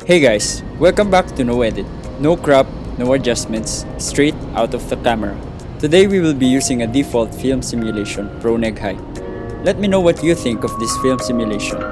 Hey guys, welcome back to No Edit. No crop, no adjustments, straight out of the camera. Today we will be using a default film simulation, PRO Neg High. Let me know what you think of this film simulation.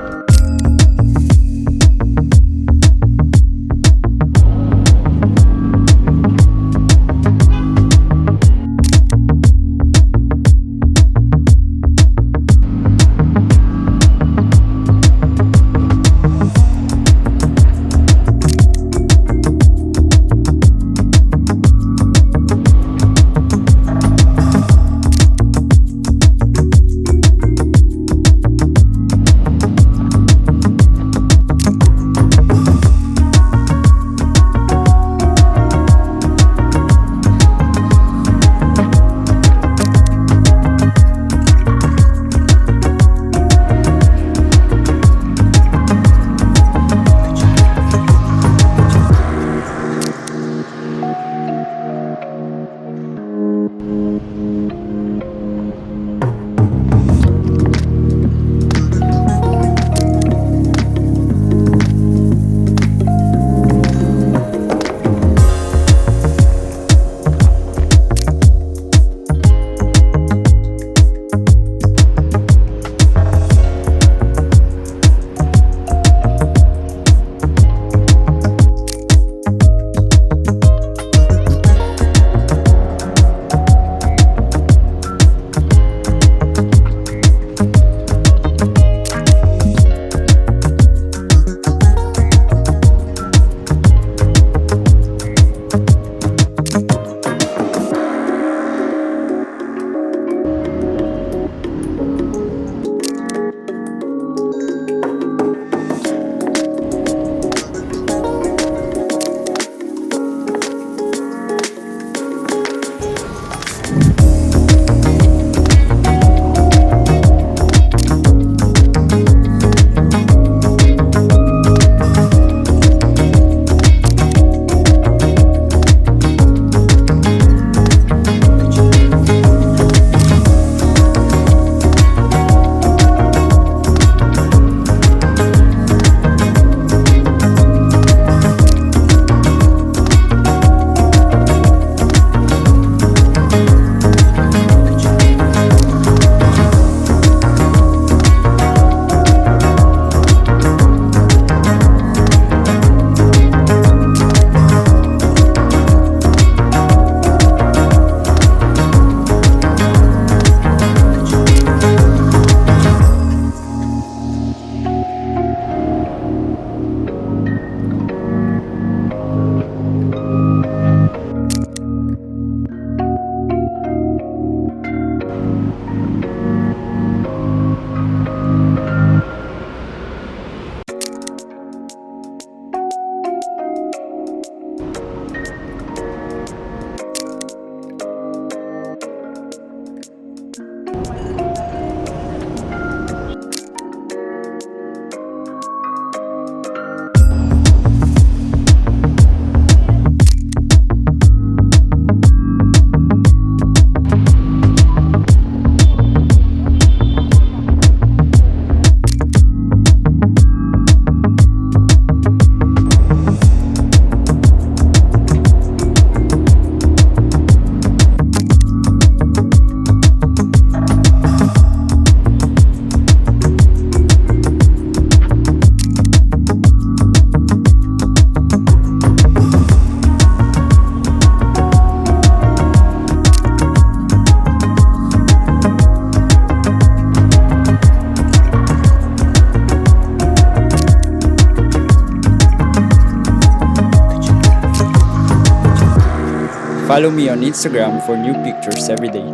Follow me on Instagram for new pictures every day.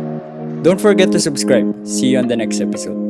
Don't forget to subscribe. See you on the next episode.